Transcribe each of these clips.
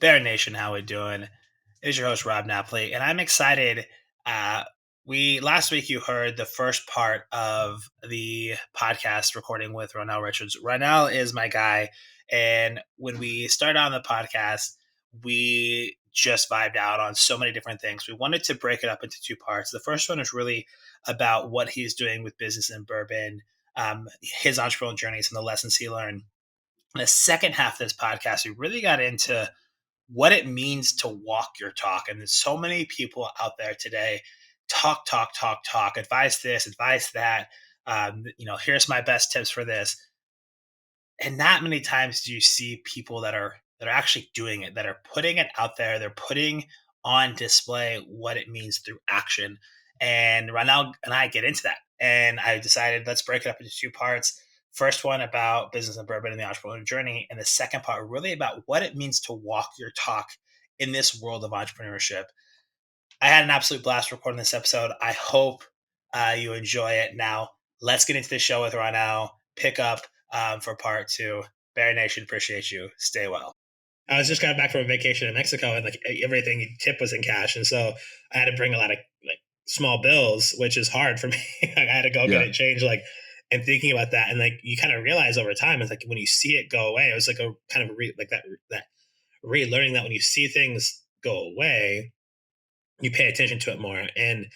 Bear Nation, how we doing? It is your host Rob Napoli, and I'm excited. We last week you heard the first part of the podcast recording with Ronnell Richards. Ronnell is my guy, and when we started on the podcast, we just vibed out on so many different things. We wanted to break it up into two parts. The first one is really about what he's doing with business and bourbon, his entrepreneurial journeys, and the lessons he learned. In the second half of this podcast, we really got into what it means to walk your talk. And there's so many people out there today talk, talk, talk, talk, advice this, advice that. Here's my best tips for this. And not many times do you see people that are actually doing it, that are putting it out there. They're putting on display what it means through action. And Ronald and I get into that. And I decided let's break it up into two parts. First one about business and bourbon and the entrepreneurial journey, and the second part really about what it means to walk your talk in this world of entrepreneurship. I had an absolute blast recording this episode. I hope you enjoy it. Now, let's get into the show with Ronald. Pick up for part two. Bear Nation, appreciate you. Stay well. I was just got back from a vacation in Mexico, and like everything tip was in cash, and so I had to bring a lot of like small bills, which is hard for me. Like, I had to go get it changed, like, and thinking about that, and like you kind of realize over time, it's like when you see it go away, it was like a kind of that relearning that when you see things go away, you pay attention to it more. And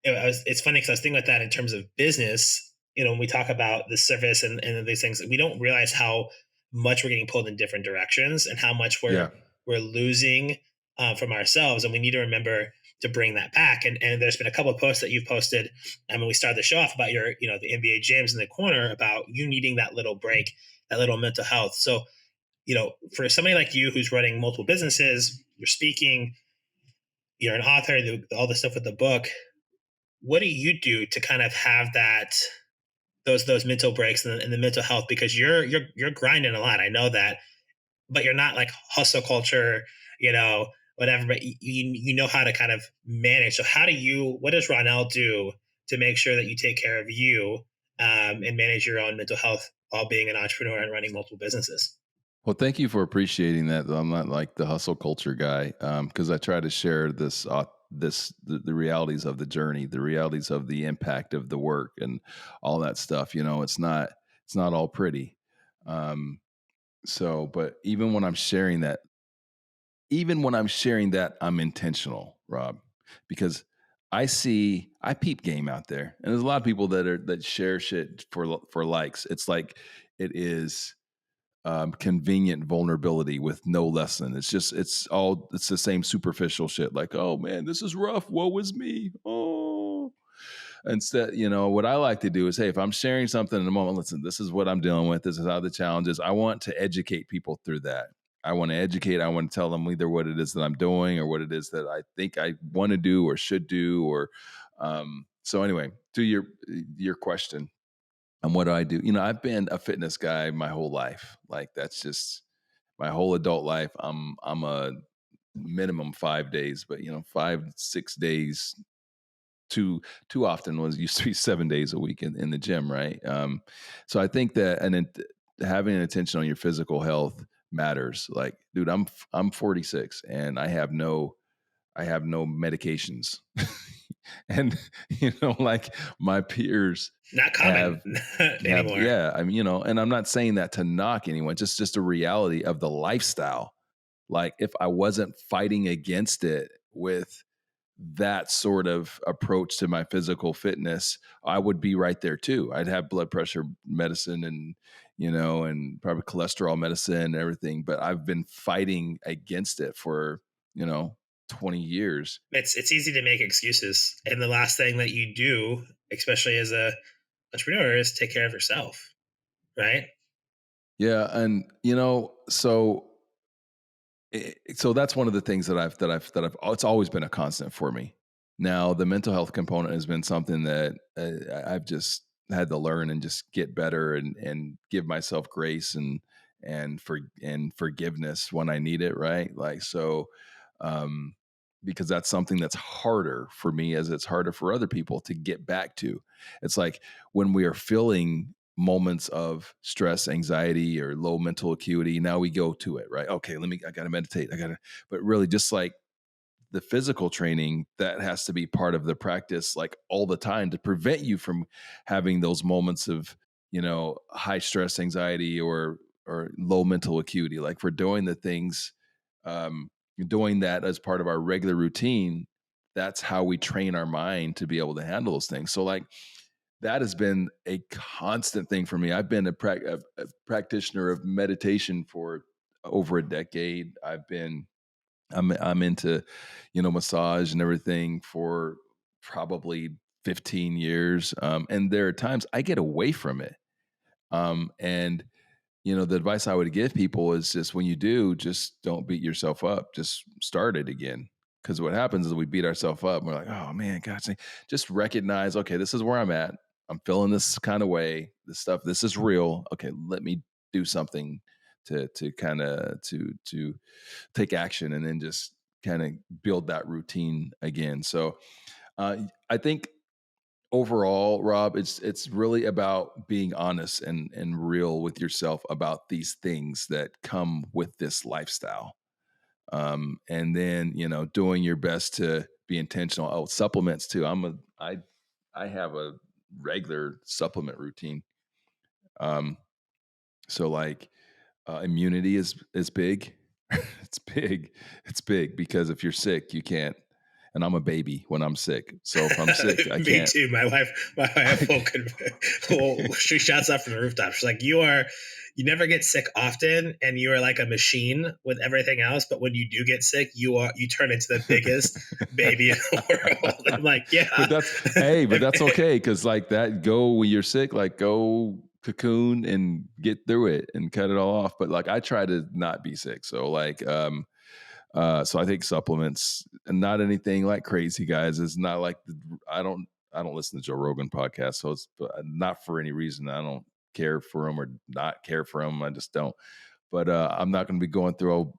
it's funny because I was thinking about that in terms of business. When we talk about the service and these things, we don't realize how much we're getting pulled in different directions and how much we're losing from ourselves. And we need to remember to bring that back. And there's been a couple of posts that you've posted. And when we started the show off about your, the NBA jams in the corner, about you needing that little break, that little mental health. So, for somebody like you who's running multiple businesses, you're speaking, you're an author, all the stuff with the book. What do you do to kind of have those mental breaks and the mental health? Because you're grinding a lot. I know that, but you're not like hustle culture, whatever. But you know how to kind of manage. So what does Ronnell do to make sure that you take care of you and manage your own mental health while being an entrepreneur and running multiple businesses? Well, thank you for appreciating that. I'm not like the hustle culture guy, because I try to share the realities of the journey, the realities of the impact of the work, and all that stuff. It's not all pretty. But even when I'm sharing that, I'm intentional, Rob, because I peep game out there, and there's a lot of people that share shit for likes. It's like it is convenient vulnerability with no lesson. It's the same superficial shit. Like, oh man, this is rough. Woe is me. Oh, instead, what I like to do is, hey, if I'm sharing something in a moment, listen, this is what I'm dealing with. This is how the challenge is. I want to educate people through that. I want to educate. I want to tell them either what it is that I'm doing or what it is that I think I want to do or should do. So anyway, to your question, and what do I do? I've been a fitness guy my whole life. Like, that's just my whole adult life. I'm a minimum 5 days, but 5-6 days too often used to be 7 days a week in the gym, right? So I think that having an attention on your physical health matters. Like, dude, I'm 46 and I have no medications. And like my peers not common anymore. Yeah, and I'm not saying that to knock anyone, just a reality of the lifestyle. Like, if I wasn't fighting against it with that sort of approach to my physical fitness, I would be right there too. I'd have blood pressure medicine and and probably cholesterol medicine and everything, but I've been fighting against it for 20 years. It's easy to make excuses, and the last thing that you do, especially as a entrepreneur, is take care of yourself, right? Yeah, and so that's one of the things that I've it's always been a constant for me. Now, the mental health component has been something that I've just had to learn and just get better and give myself grace and forgiveness when I need it, right? Like, so because that's something that's harder for me as it's harder for other people to get back to. It's like when we are feeling moments of stress, anxiety, or low mental acuity. Now we go to it, right? Okay, I got to meditate. But really, just like the physical training, that has to be part of the practice, like all the time, to prevent you from having those moments of, high stress, anxiety, or low mental acuity. Like, for doing the things, um, doing that as part of our regular routine, that's how we train our mind to be able to handle those things. So, like, that has been a constant thing for me. I've been a practitioner of meditation for over a decade. I'm into, massage and everything for probably 15 years. And there are times I get away from it. And the advice I would give people is, just when you do, just don't beat yourself up. Just start it again. Because what happens is we beat ourselves up. And we're like, oh man, gosh, just recognize, okay, this is where I'm at. I'm feeling this kind of way. This is real. Okay, let me do something to kind of to take action, and then just kind of build that routine again. So I think overall, Rob, it's really about being honest and real with yourself about these things that come with this lifestyle. And then, doing your best to be intentional. Oh, supplements too. I have a regular supplement routine. Um, so like, immunity is big. It's big. It's big, because if you're sick, you can't. And I'm a baby when I'm sick. So if I'm sick, I Me can't. too. My wife she shouts out from the rooftop. She's like, you never get sick often, and you are like a machine with everything else. But when you do get sick, you turn into the biggest baby in the world. I'm like, yeah. But that's okay, because like that, go when you're sick, like go cocoon and get through it and cut it all off. But like, I try to not be sick. So like, so I take supplements, and not anything like crazy, guys. It's not like I don't listen to Joe Rogan podcast, so it's not for any reason. I don't care for him or not care for him. I just don't. But I'm not going to be going through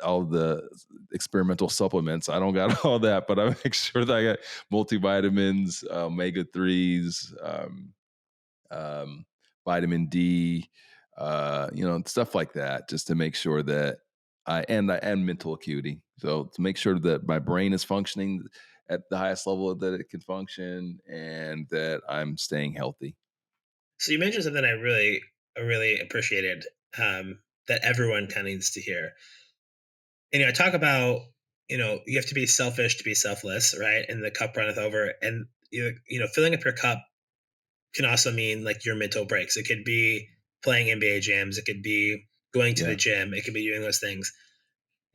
all the experimental supplements. I don't got all that, but I make sure that I got multivitamins, omega 3s, um, vitamin D, stuff like that, just to make sure that and mental acuity. So to make sure that my brain is functioning at the highest level that it can function, and that I'm staying healthy. So you mentioned something I really appreciated, that everyone kind of needs to hear. And I talk about, you have to be selfish to be selfless, right? And the cup runneth over. And filling up your cup can also mean like your mental breaks. It could be playing NBA jams. It could be going to the Yeah. gym. It could be doing those things.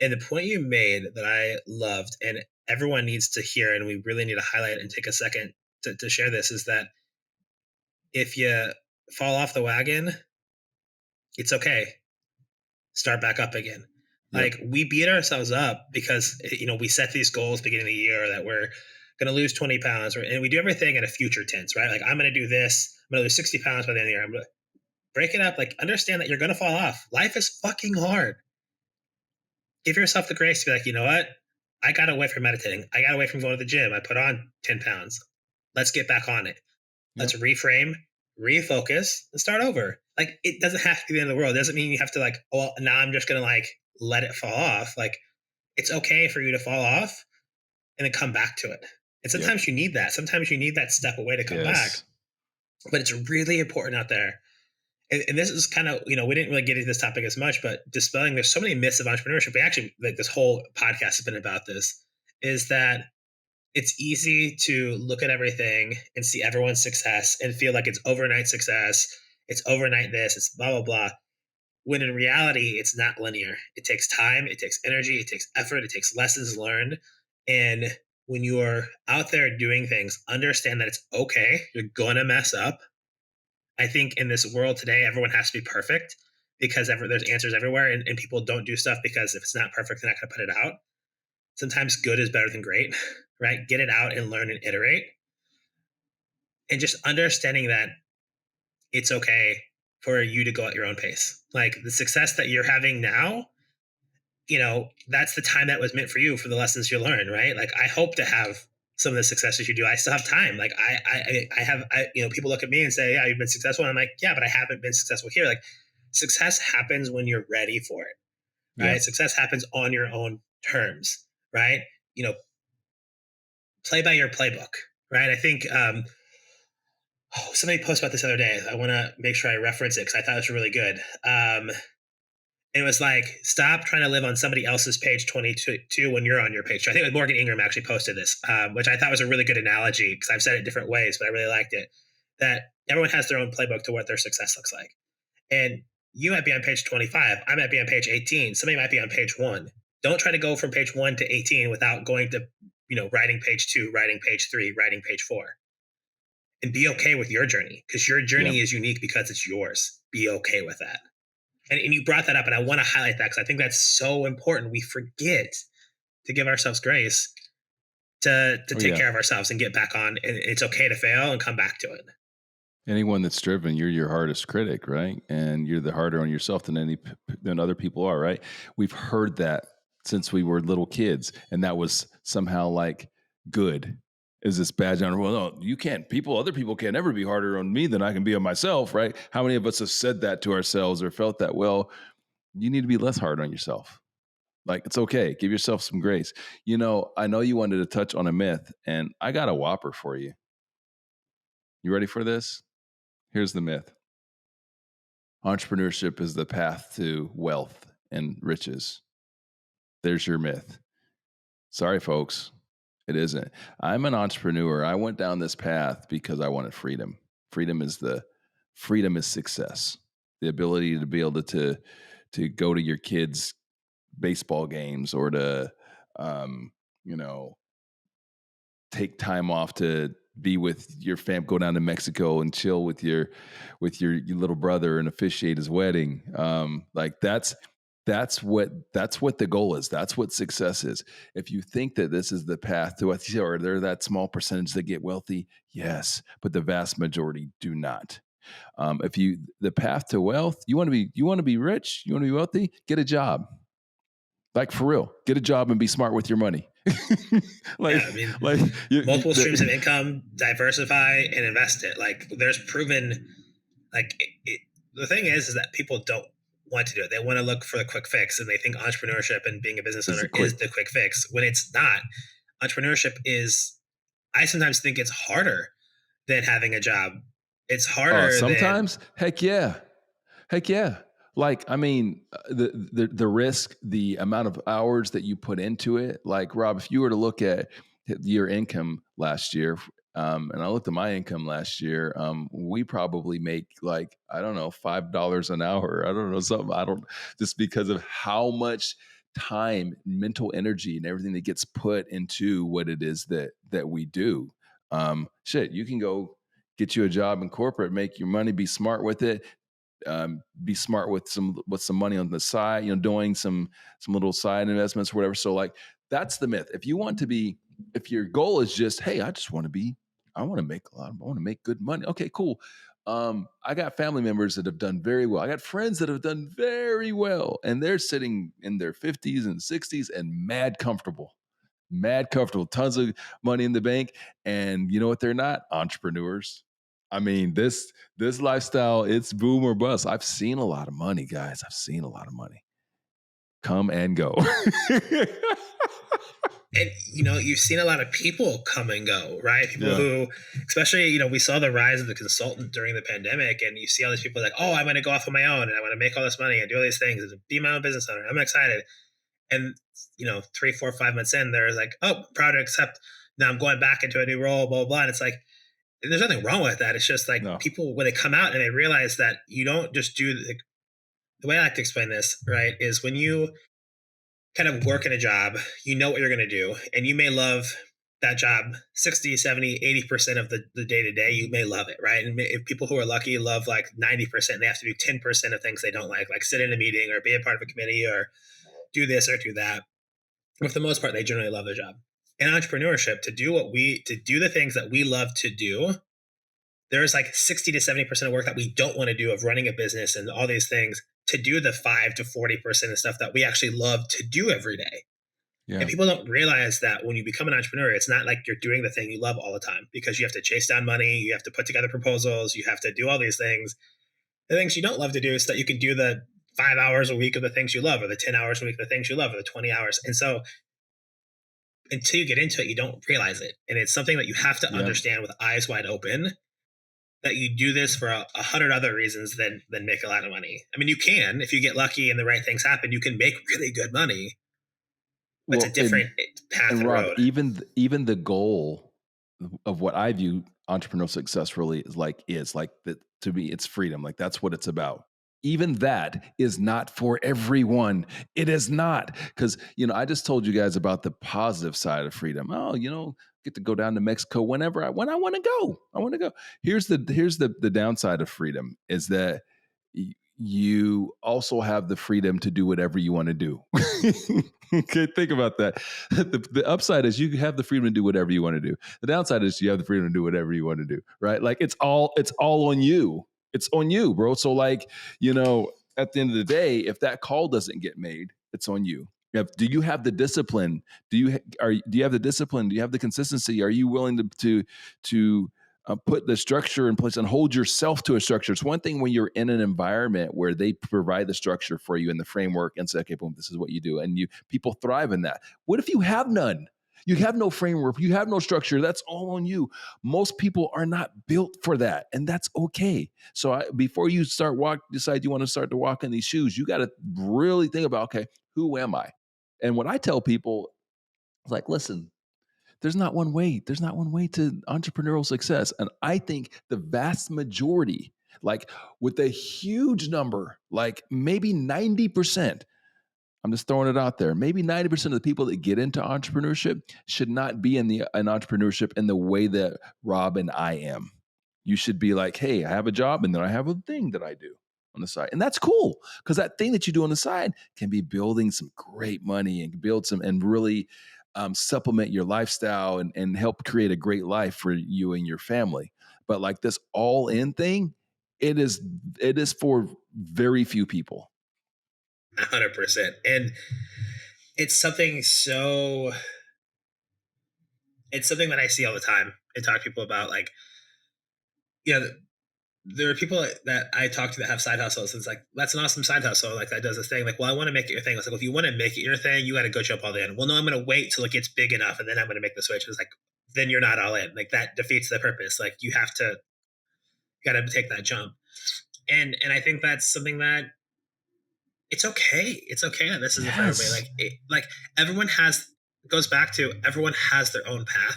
And the point you made that I loved, and everyone needs to hear, and we really need to highlight and take a second to share this, is that if you fall off the wagon, it's okay. Start back up again. Yep. Like, we beat ourselves up because we set these goals beginning of the year that we're going to lose 20 pounds, and we do everything in a future tense, right? Like, I'm going to do this. I'm going to lose 60 pounds by the end of the year. I'm going to break it up. Like, understand that you're going to fall off. Life is fucking hard. Give yourself the grace to be like, you know what? I got away from meditating. I got away from going to the gym. I put on 10 pounds. Let's get back on it. Let's Yep. reframe, refocus, and start over. Like, it doesn't have to be the end of the world. It doesn't mean you have to like, oh, well, now I'm just gonna like let it fall off. Like, it's okay for you to fall off and then come back to it. And Yep. sometimes you need that. Sometimes you need that step away to come back. Yes. But it's really important out there. And this is kind of, we didn't really get into this topic as much, but dispelling, there's so many myths of entrepreneurship. We actually, like, this whole podcast has been about this, is that it's easy to look at everything and see everyone's success and feel like it's overnight success. It's overnight this, it's blah, blah, blah. When in reality, it's not linear. It takes time, it takes energy, it takes effort, it takes lessons learned. And when you're out there doing things, understand that it's okay. You're going to mess up. I think in this world today, everyone has to be perfect because there's answers everywhere, and people don't do stuff because if it's not perfect, they're not going to put it out. Sometimes good is better than great, right? Get it out and learn and iterate. And just understanding that it's okay for you to go at your own pace. Like, the success that you're having now, that's the time that was meant for you for the lessons you learn, right? Like, I hope to have some of the successes you do, I still have time. Like people look at me and say, yeah, you've been successful. And I'm like, yeah, but I haven't been successful here. Like success happens when you're ready for it, Yeah. right? Success happens on your own terms, right? You know, play by your playbook, right? I think somebody posted about this the other day. I want to make sure I reference it because I thought it was really good. It was like, stop trying to live on somebody else's page 22 when you're on your page. I think it was Morgan Ingram actually posted this, which I thought was a really good analogy because I've said it different ways, but I really liked it. That everyone has their own playbook to what their success looks like. And you might be on page 25. I might be on page 18. Somebody might be on page 1. Don't try to go from page 1 to 18 without going to, writing page 2, writing page 3, writing page 4. And be okay with your journey because your Yeah. journey is unique because it's yours. Be okay with that. And you brought that up, and I want to highlight that because I think that's so important. We forget to give ourselves grace to Oh take yeah. care of ourselves and get back on. And it's okay to fail and come back to it. Anyone that's driven, you're your hardest critic, right? And you're the harder on yourself than other people are, right? We've heard that since we were little kids, and that was somehow like good. Is this badge on? Well, no, you can't. Other people can't ever be harder on me than I can be on myself, right? How many of us have said that to ourselves or felt that? Well, you need to be less hard on yourself. Like it's okay. Give yourself some grace. I know you wanted to touch on a myth, and I got a whopper for you. You ready for this? Here's the myth. Entrepreneurship is the path to wealth and riches. There's your myth. Sorry, folks. It isn't. I'm an entrepreneur. I went down this path because I wanted freedom. Freedom is success. The ability to be able to go to your kids' baseball games or to you know take time off to be with your fam, go down to Mexico and chill with your little brother and officiate his wedding. Like that's what the goal is. That's what success is. If you think that this is the path to what, or they're that small percentage that get wealthy, yes, but the vast majority do not. If the path to wealth, you want to be rich, you want to be wealthy, get a job. Like for real, get a job and be smart with your money. like, Yeah, I mean, like multiple streams of income, diversify and invest it. Like there's proven, like the thing is that people don't want to do it. They want to look for the quick fix, and they think entrepreneurship and being a business is owner a quick. is the quick fix when it's not. Entrepreneurship is, I sometimes think it's harder than having a job. It's harder than, Sometimes, heck yeah. Like, I mean, the risk, the amount of hours that you put into it. Like, Rob, if you were to look at your income last year, and I looked at my income last year, we probably make like, I don't know, $5 an hour. I don't know, something. I don't, just because of how much time, mental energy, and everything that gets put into what it is that we do. Shit, you can go get you a job in corporate, make your money, be smart with it, be smart with some money on the side, doing some little side investments or whatever. So like that's the myth. If your goal is just, hey, I want to make a lot, I want to make good money. Okay, cool. I got family members that have done very well. I got friends that have done very well, and they're sitting in their 50s and 60s and mad comfortable, tons of money in the bank. And you know what? They're not entrepreneurs. I mean, this lifestyle, it's boom or bust. I've seen a lot of money, guys. I've seen a lot of money come and go. and you've seen a lot of people come and go, right? People Yeah. who, especially, we saw the rise of the consultant during the pandemic, and you see all these people like, oh, I'm going to go off on my own and I want to make all this money and do all these things and be my own business owner. I'm excited. And 3, 4, 5 months in, they're like, oh, proud to accept. Now I'm going back into a new role, blah, blah, blah. And it's like, there's nothing wrong with that. It's just like No. people, when they come out and they realize that you don't just do the way I like to explain this, right, is when you kind of work in a job, you know what you're going to do, and you may love that job 60, 70, 80% of the day to day. You may love it, right? And if people who are lucky love like 90%, they have to do 10% of things they don't like sit in a meeting or be a part of a committee or do this or do that. But for the most part, they generally love their job. In entrepreneurship, to do the things that we love to do, there's like 60 to 70% of work that we don't want to do of running a business and all these things to do the 5 to 40% of stuff that we actually love to do every day. And Yeah. people don't realize that when you become an entrepreneur, it's not like you're doing the thing you love all the time, because you have to chase down money, you have to put together proposals, you have to do all these things. The things you don't love to do is that you can do the 5 hours a week of the things you love, or the 10 hours a week of the things you love, or the 20 hours. And so until you get into it, you don't realize it. And it's something that you have to Yeah. understand with eyes wide open, that you do this for a hundred other reasons than make a lot of money. I mean, you can, if you get lucky and the right things happen, you can make really good money, but it's a Well, different path and and Rob, road. even the goal of what I view entrepreneurial success really is like that to me, it's freedom. Like that's what it's about. Even that is not for everyone. It is not. Because, I just told you guys about the positive side of freedom. Oh, get to go down to Mexico when I want to go. I want to go. Here's the downside of freedom is that you also have the freedom to do whatever you want to do. Okay, think about that. The upside is you have the freedom to do whatever you want to do. The downside is you have the freedom to do whatever you want to do, right? Like it's all on you. It's on you, bro. So like, at the end of the day, if that call doesn't get made, it's on you. Do you have the discipline? Do you have the discipline? Do you have the consistency? Are you willing to put the structure in place and hold yourself to a structure? It's one thing when you're in an environment where they provide the structure for you and the framework and say, okay, boom, this is what you do. And people thrive in that. What if you have none? You have no framework, you have no structure. That's all on you. Most people are not built for that, and that's okay. So before you decide you want to start to walk in these shoes, you got to really think about, okay, who am I? And what I tell people is like, listen, there's not one way. There's not one way to entrepreneurial success. And I think the vast majority, like with a huge number, like maybe 90%, I'm just throwing it out there. Maybe 90% of the people that get into entrepreneurship should not be in entrepreneurship in the way that Rob and I am. You should be like, hey, I have a job and then I have a thing that I do on the side. And that's cool because that thing that you do on the side can be building some great money and build some and really supplement your lifestyle and help create a great life for you and your family. But like this all in thing, it is it is for very few people. 100%. And it's something so, it's something that I see all the time and talk to people about. Like, you know, there are people that I talk to that have side hustles. It's like, that's an awesome side hustle. Like, that does this thing. Like, well, I want to make it your thing. It's like, well, if you want to make it your thing, you got to go jump all in. Well, no, I'm going to wait till it gets big enough and then I'm going to make the switch. It's like, then you're not all in. Like, that defeats the purpose. Like, you have to, got to take that jump. And I think that's something that it's okay. It's okay that this isn't for everybody. Yes. Like everyone has, it goes back to everyone has their own path,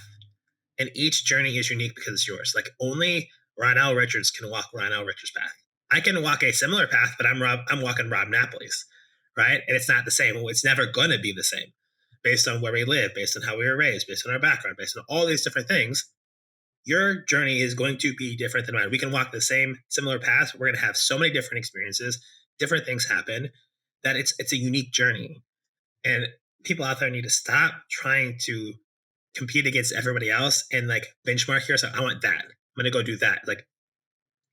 and each journey is unique because it's yours. Like only Ronnell Richards can walk Ronnell Richards' path. I can walk a similar path, but I'm walking Rob Napoli's, right? And it's not the same. It's never gonna be the same, based on where we live, based on how we were raised, based on our background, based on all these different things. Your journey is going to be different than mine. We can walk the same similar path. We're going to have so many different experiences, different things happen, that it's a unique journey. And people out there need to stop trying to compete against everybody else and like benchmark here. So I want that. I'm going to go do that. Like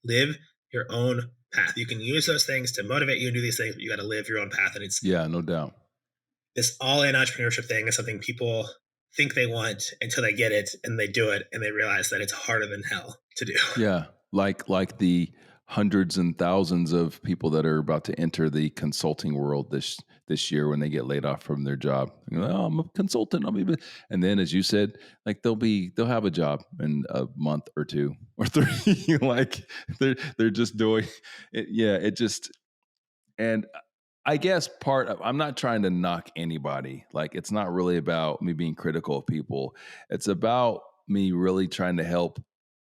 live your own path. You can use those things to motivate you and do these things, but you got to live your own path. And it's Yeah, no doubt. this all in entrepreneurship thing is something people think they want until they get it and they do it and they realize that it's harder than hell to do. Yeah, like the hundreds and thousands of people that are about to enter the consulting world this year when they get laid off from their job. Oh, I'm a consultant. And then, as you said, like they'll have a job in a month or two or three. Like they're just doing it. Yeah, it just and I guess I'm not trying to knock anybody. Like it's not really about me being critical of people. It's about me really trying to help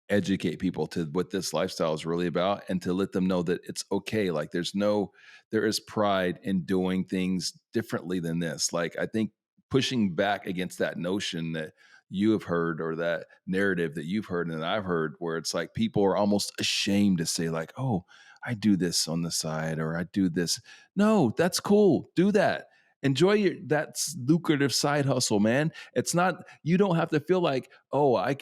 educate people to what this lifestyle is really about and to let them know that it's okay. Like there is pride in doing things differently than this. Like I think pushing back against that notion that you have heard or that narrative that you've heard and that I've heard where it's like people are almost ashamed to say like, oh, I do this on the side or I do this. No, that's cool. Do that. Enjoy that's lucrative side hustle, man. It's not, you don't have to feel like, oh, I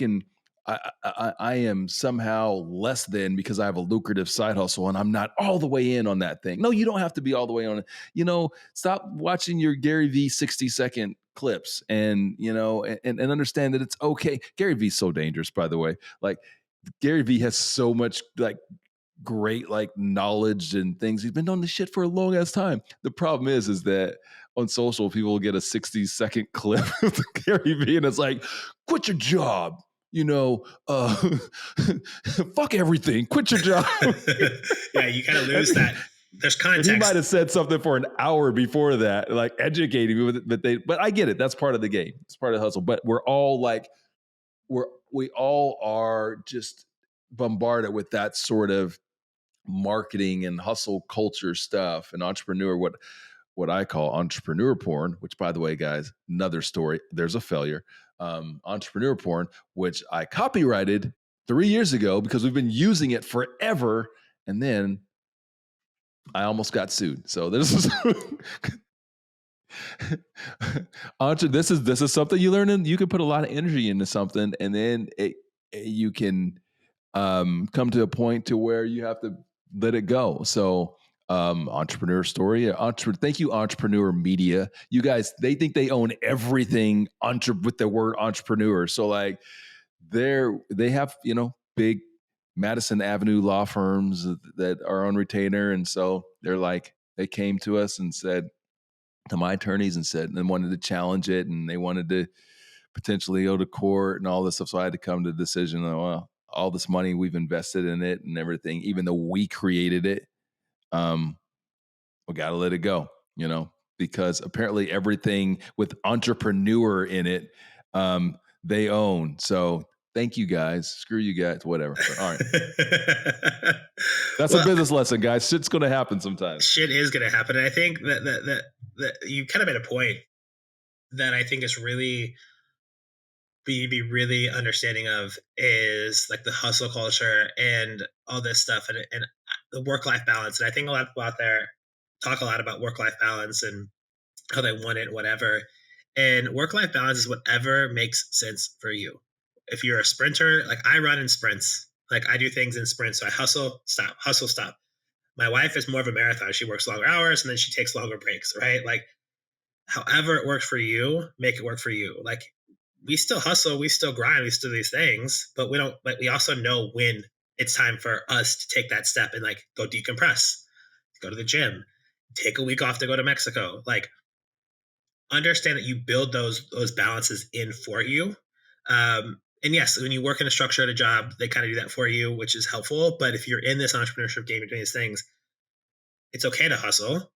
am somehow less than because I have a lucrative side hustle and I'm not all the way in on that thing. No, you don't have to be all the way on it. Stop watching your Gary V 60-second clips, and and understand that it's okay. Gary Vee's so dangerous, by the way. Like Gary Vee has so much like great like knowledge and things. He's been doing this shit for a long ass time. The problem is that on social, people will get a 60-second clip of Gary Vee, and it's like, quit your job. Fuck everything. Quit your job. Yeah, you kind of lose and, that. There's and he might context. have said something for an hour before that, like educating me with it, but I get it. That's part of the game. It's part of the hustle. But we're all like, we all are just bombarded with that sort of marketing and hustle culture stuff and entrepreneur, what I call entrepreneur porn, which, by the way, guys, another story. There's a failure. Entrepreneur porn, which I copyrighted 3 years ago because we've been using it forever, and then I almost got sued. So this is this is something you learn, and you can put a lot of energy into something, and then you can come to a point to where you have to let it go. So entrepreneur story. Thank you, entrepreneur media. You guys, they think they own everything with the word entrepreneur. So like they have, big Madison Avenue law firms that are on retainer. And so they came to us and said, to my attorneys, and said, and wanted to challenge it, and they wanted to potentially go to court and all this stuff. So I had to come to the decision that, well, all this money we've invested in it and everything, even though we created it, we got to let it go, because apparently everything with entrepreneur in it, they own. So thank you guys. Screw you guys, whatever. But all right. That's a business lesson, guys. Shit's going to happen sometimes. Shit is going to happen. And I think that you kind of made a point that I think is really be really understanding of, is like the hustle culture and all this stuff, and the work-life balance. And I think a lot of people out there talk a lot about work-life balance and how they want it, whatever. And work-life balance is whatever makes sense for you. If you're a sprinter, like I run in sprints, like I do things in sprints. So I hustle, stop. My wife is more of a marathon. She works longer hours and then she takes longer breaks, right? Like however it works for you, make it work for you. Like we still hustle, we still grind, we still do these things, but we also know when it's time for us to take that step and like go decompress, go to the gym, take a week off to go to Mexico. Like understand that you build those balances in for you. And yes, when you work in a structure at a job, they kind of do that for you, which is helpful. But if you're in this entrepreneurship game, you're doing these things, it's okay to hustle,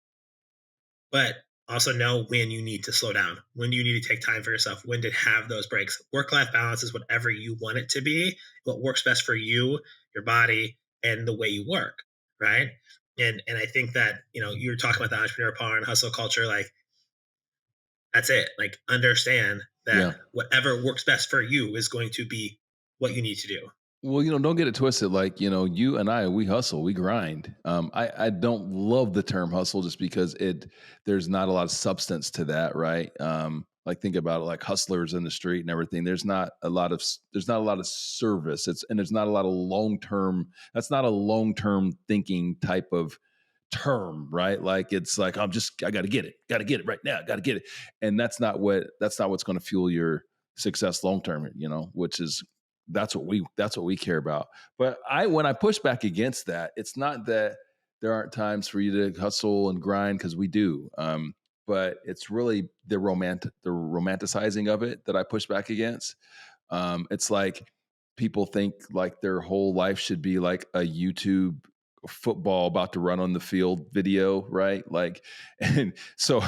but also know when you need to slow down, when do you need to take time for yourself, when to have those breaks. Work-life balance is whatever you want it to be, what works best for you, your body, and the way you work, right? And I think that, you're talking about the entrepreneur power and hustle culture, like that's it. Like understand that Yeah. whatever works best for you is going to be what you need to do. Well, don't get it twisted. Like, you and I, we hustle, we grind. I don't love the term hustle just because there's not a lot of substance to that, right? Like think about it, like hustlers in the street and everything. There's not a lot of service. There's not a lot of long term. That's not a long term thinking type of term, right? Like it's like I got to get it right now, got to get it, and that's not what's going to fuel your success long term. Which is that's what we care about. But when I push back against that, it's not that there aren't times for you to hustle and grind, because we do. But it's really the romanticizing of it that I push back against. It's like people think like their whole life should be like a YouTube football about to run on the field video, right? Like, and so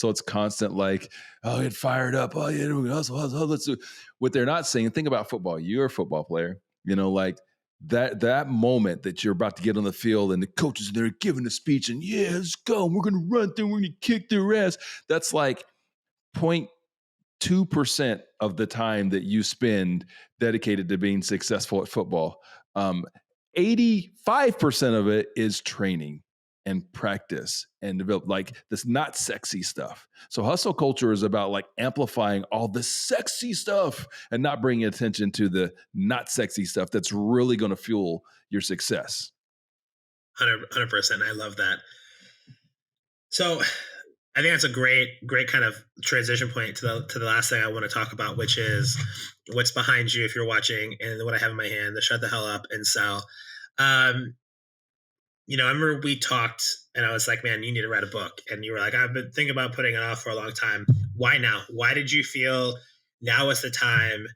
it's constant like, oh, it fired up, oh yeah, hustle, let's do. What they're not saying, think about football. You're a football player, like that moment that you're about to get on the field and the coaches are there giving a speech and yeah, let's go, we're gonna run through, we're gonna kick their ass. That's like 0.2% of the time that you spend dedicated to being successful at football. 85% of it is training and practice and develop, like this not sexy stuff. So hustle culture is about like amplifying all the sexy stuff and not bringing attention to the not sexy stuff that's really going to fuel your success. 100%. I love that. So I think that's a great kind of transition point to the last thing I want to talk about, which is what's behind you if you're watching, and what I have in my hand, the Shut the Hell Up and Sell. Um, I remember we talked, and I was like, "Man, you need to write a book." And you were like, "I've been thinking about putting it off for a long time. Why now? Why did you feel now is the time?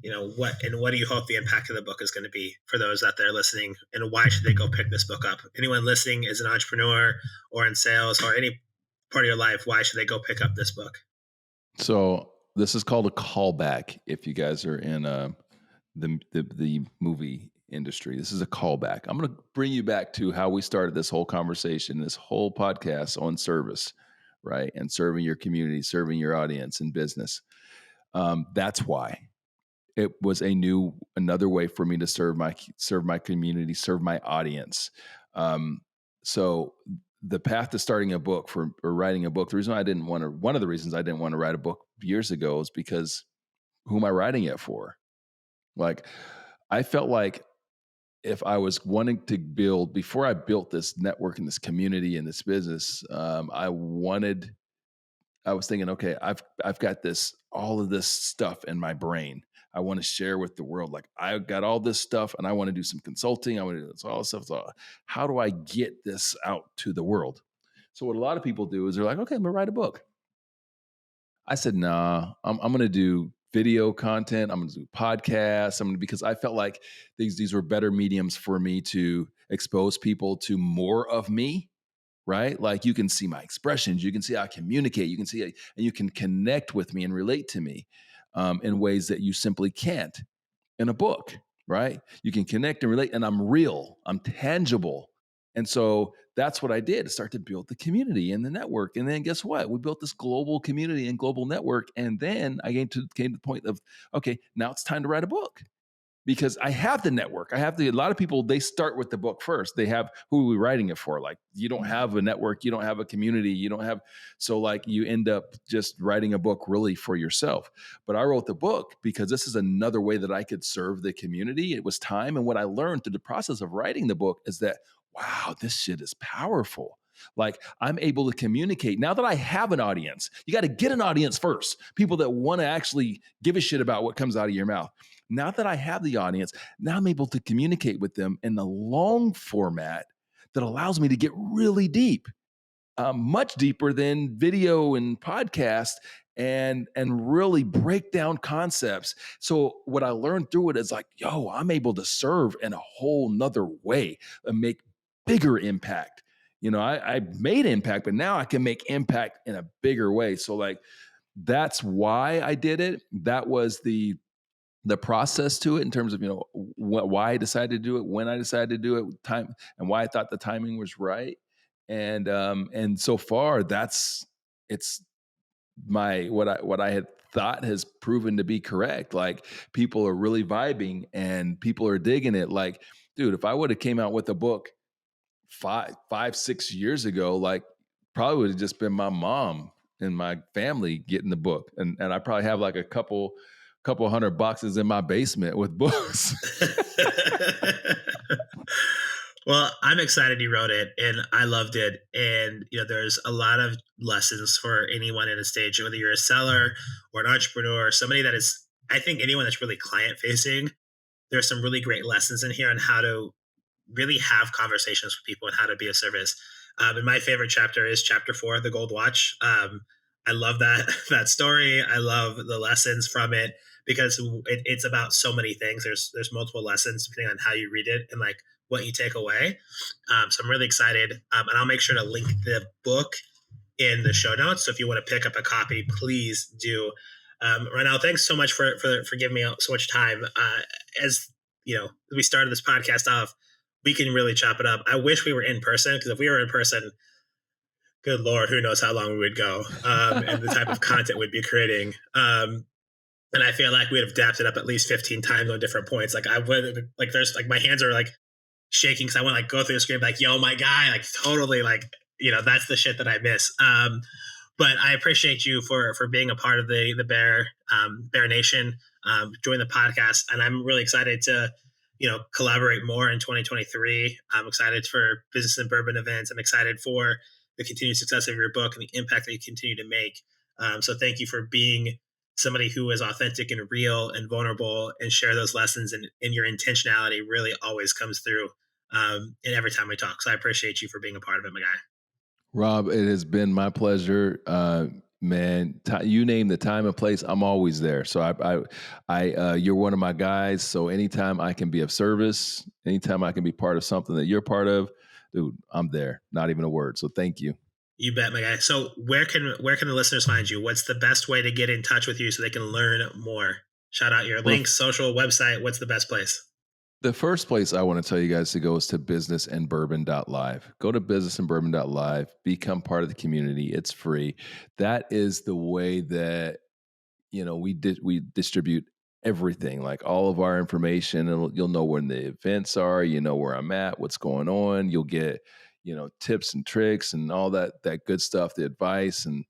What do you hope the impact of the book is going to be for those out there listening, and why should they go pick this book up? Anyone listening is an entrepreneur or in sales or any part of your life, why should they go pick up this book? So this is called a callback. If you guys are in the movie industry, this is a callback. I'm going to bring you back to how we started this whole conversation, this whole podcast on service, right? And serving your community, serving your audience in business. That's why it was another way for me to serve my community, serve my audience. So the path to starting a book or writing a book, one of the reasons I didn't want to write a book years ago is because who am I writing it for? Like, I felt like if I was wanting to before I built this network and this community and this business, I was thinking, okay, I've got all of this stuff in my brain. I want to share with the world. Like, I got all this stuff, and I want to do some consulting. I want to do all this stuff. So how do I get this out to the world? So what a lot of people do is they're like, okay, I'm gonna write a book. I said, nah, I'm gonna do video content. I'm gonna do podcasts. Because I felt like these were better mediums for me to expose people to more of me, right? Like, you can see my expressions, you can see how I communicate, you can see, and you can connect with me and relate to me in ways that you simply can't in a book, right? You can connect and relate, and I'm real, I'm tangible. And so that's what I did to start to build the community and the network. And then guess what? We built this global community and global network. And then I came to the point of, okay, now it's time to write a book because I have the network. A lot of people, they start with the book first. They have, who are we writing it for? Like, you don't have a network, you don't have a community, so like you end up just writing a book really for yourself. But I wrote the book because this is another way that I could serve the community. It was time. And what I learned through the process of writing the book is that, wow, this shit is powerful. Like, I'm able to communicate now that I have an audience. You got to get an audience first. People that want to actually give a shit about what comes out of your mouth. Now that I have the audience, now I'm able to communicate with them in the long format that allows me to get really deep, much deeper than video and podcast, and really break down concepts. So what I learned through it is like, yo, I'm able to serve in a whole nother way and make bigger impact. I made impact, but now I can make impact in a bigger way. So like, that's why I did it. That was the process to it in terms of why I decided to do it, when I decided to do it, time, and why I thought the timing was right. And so far, it's my what I had thought has proven to be correct. Like, people are really vibing and people are digging it. Like, dude, if I would have came out with a book 6 years ago, like, probably would have just been my mom and my family getting the book, and I probably have like a couple hundred boxes in my basement with books. Well, I'm excited you wrote it, and I loved it. And there's a lot of lessons for anyone in a stage, whether you're a seller or an entrepreneur, somebody that is. I think anyone that's really client facing, there's some really great lessons in here on how to really have conversations with people and how to be of service. And my favorite chapter is chapter 4, the Gold Watch. I love that that story. I love the lessons from it because it's about so many things. There's multiple lessons depending on how you read it and like what you take away. So I'm really excited, and I'll make sure to link the book in the show notes. So if you want to pick up a copy, please do. Ronnell, thanks so much for giving me so much time. As we started this podcast off, we can really chop it up. I wish we were in person because if we were in person, good Lord, who knows how long we would go and the type of content we'd be creating. And I feel like we'd have dapped it up at least 15 times on different points. Like I would, like there's like my hands are like shaking because I want to like go through the screen like, yo, my guy, like totally like, that's the shit that I miss. But I appreciate you for being a part of the Bear Nation, join the podcast, and I'm really excited to collaborate more in 2023. I'm excited for Business and Bourbon events. I'm excited for the continued success of your book and the impact that you continue to make. So thank you for being somebody who is authentic and real and vulnerable and share those lessons, and your intentionality really always comes through in every time we talk. So I appreciate you for being a part of it, my guy. Rob, it has been my pleasure. Man, you name the time and place, I'm always there. So you're one of my guys. So anytime I can be of service, anytime I can be part of something that you're part of, dude, I'm there. Not even a word. So thank you. You bet, my guy. So where can the listeners find you? What's the best way to get in touch with you so they can learn more? Shout out your Well, links, social, website. What's the best place? the first place I want to tell you guys to go is to businessandbourbon.live. Go to businessandbourbon.live, become part of the community. It's free. That is the way that we distribute everything, like all of our information, and you'll know when the events are, where I'm at, what's going on. You'll get tips and tricks and all that good stuff, the advice. And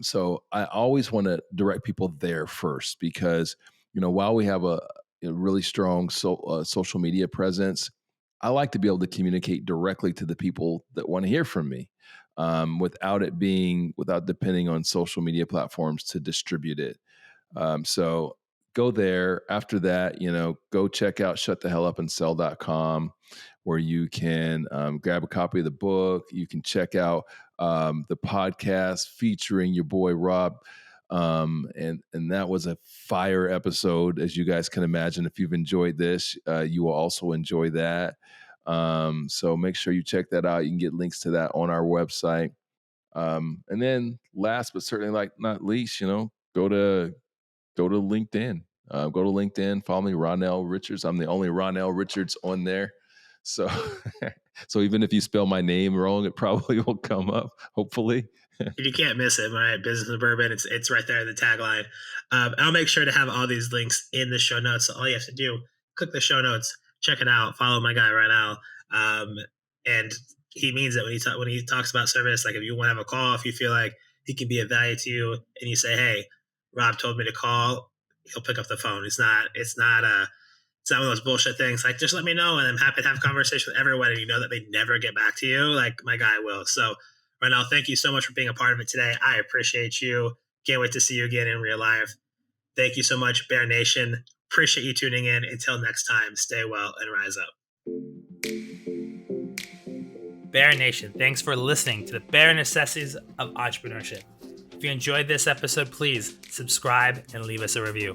so I always want to direct people there first, because while we have a really strong social media presence, I like to be able to communicate directly to the people that want to hear from me, without depending on social media platforms to distribute it. So go there. After that, go check out shutthehellupandsell.com, where you can grab a copy of the book. You can check out the podcast featuring your boy Rob. And that was a fire episode, as you guys can imagine. If you've enjoyed this, you will also enjoy that. So make sure you check that out. You can get links to that on our website. And then last but certainly not least, go to LinkedIn. Go to LinkedIn, follow me, Ronnell Richards. I'm the only Ronnell Richards on there. So so even if you spell my name wrong, it probably will come up, hopefully. You can't miss it, right? Business Bourbon. It's right there in the tagline. I'll make sure to have all these links in the show notes. So all you have to do, click the show notes, check it out, follow my guy right now. And he means it when he talks about service. Like if you want to have a call, if you feel like he can be of value to you, and you say, "Hey, Rob told me to call," he'll pick up the phone. It's not one of those bullshit things. Like, just let me know, and I'm happy to have a conversation with everyone. And you know that they never get back to you. Like my guy will. So, Ronnell, thank you so much for being a part of it today. I appreciate you. Can't wait to see you again in real life. Thank you so much, Bear Nation. Appreciate you tuning in. Until next time, stay well and rise up. Bear Nation, thanks for listening to the Bare Necessities of Entrepreneurship. If you enjoyed this episode, please subscribe and leave us a review.